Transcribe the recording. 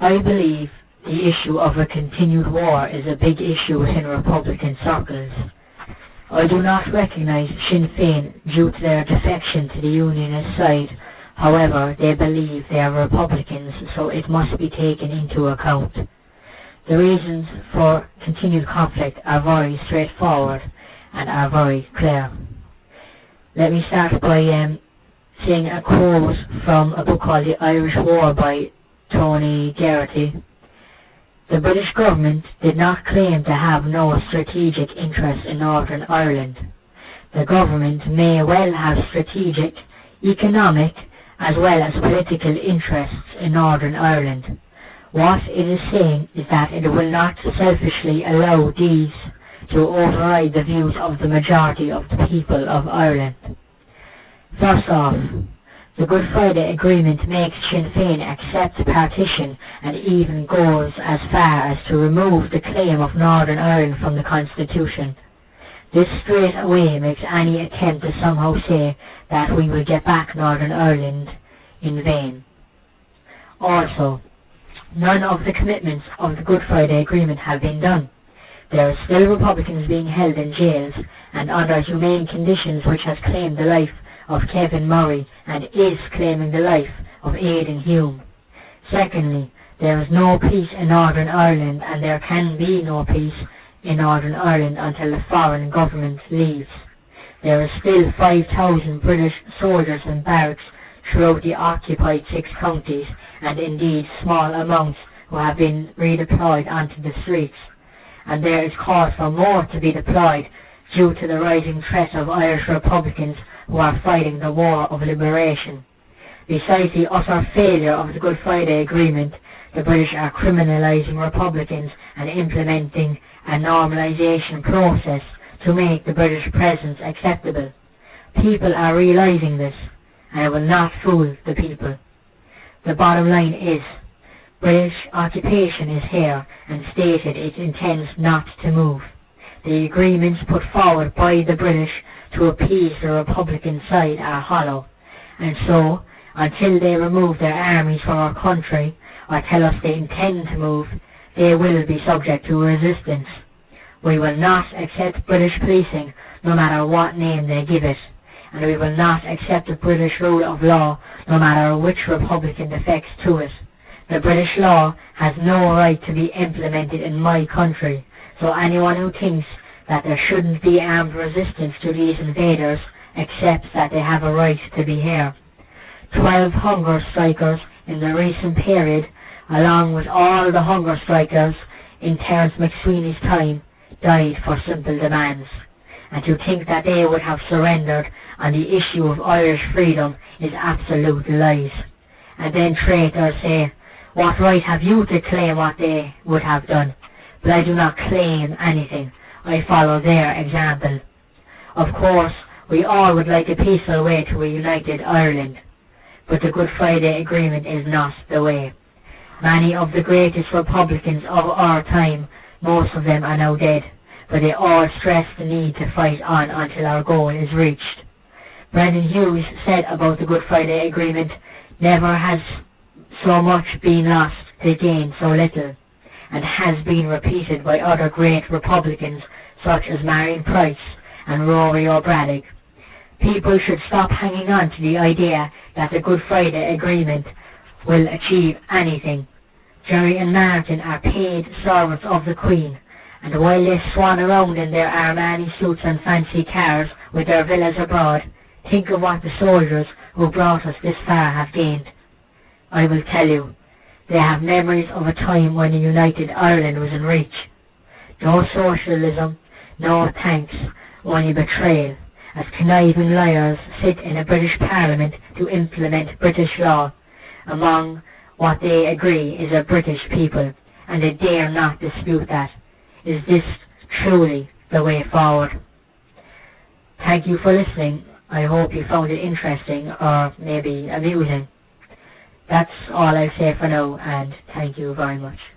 I believe the issue of a continued war is a big issue within Republican circles. I do not recognise Sinn Féin due to their defection to the Unionist side. However, they believe they are Republicans, so it must be taken into account. The reasons for continued conflict are very straightforward and are very clear. Let me start by saying a quote from a book called The Irish War by Tony Geraghty. The British government did not claim to have no strategic interest in Northern Ireland. The government may well have strategic, economic, as well as political interests in Northern Ireland. What it is saying is that it will not selfishly allow these to override the views of the majority of the people of Ireland. First off, the Good Friday Agreement makes Sinn Féin accept partition and even goes as far as to remove the claim of Northern Ireland from the Constitution. This straight away makes any attempt to somehow say that we will get back Northern Ireland in vain. Also, none of the commitments of the Good Friday Agreement have been done. There are still Republicans being held in jails and under humane conditions, which has claimed the life of Kevin Murray and is claiming the life of Aidan Hume. Secondly, there is no peace in Northern Ireland, and there can be no peace in Northern Ireland until the foreign government leaves. There are still 5,000 British soldiers in barracks throughout the occupied 6 counties, and indeed small amounts who have been redeployed onto the streets. And there is cause for more to be deployed due to the rising threat of Irish Republicans who are fighting the war of liberation. Besides the utter failure of the Good Friday Agreement, the British are criminalising Republicans and implementing a normalisation process to make the British presence acceptable. People are realising this, and it will not fool the people. The bottom line is, British occupation is here and stated it intends not to move. The agreements put forward by the British to appease the Republican side are hollow, and so, until they remove their armies from our country, or tell us they intend to move, they will be subject to resistance. We will not accept British policing, no matter what name they give it, and we will not accept the British rule of law, no matter which Republican defects to it. The British law has no right to be implemented in my country, so anyone who thinks that there shouldn't be armed resistance to these invaders accepts that they have a right to be here. 12 hunger strikers in the recent period, along with all the hunger strikers in Terence McSweeney's time, died for simple demands. And to think that they would have surrendered on the issue of Irish freedom is absolute lies. And then traitors say, what right have you to claim what they would have done? But I do not claim anything. I follow their example. Of course, we all would like a peaceful way to a united Ireland, but the Good Friday Agreement is not the way. Many of the greatest Republicans of our time, most of them are now dead, but they all stress the need to fight on until our goal is reached. Brendan Hughes said about the Good Friday Agreement, never has so much been lost to gain so little, and has been repeated by other great Republicans such as Marion Price and Rory O'Braddock. People should stop hanging on to the idea that the Good Friday Agreement will achieve anything. Jerry and Martin are paid servants of the Queen, and while they swan around in their Armani suits and fancy cars with their villas abroad, think of what the soldiers who brought us this far have gained. I will tell you, they have memories of a time when a united Ireland was in reach. No socialism, no thanks, only betrayal, as conniving liars sit in a British Parliament to implement British law among what they agree is a British people, and they dare not dispute that. Is this truly the way forward? Thank you for listening. I hope you found it interesting or maybe amusing. That's all I'll say for now, and thank you very much.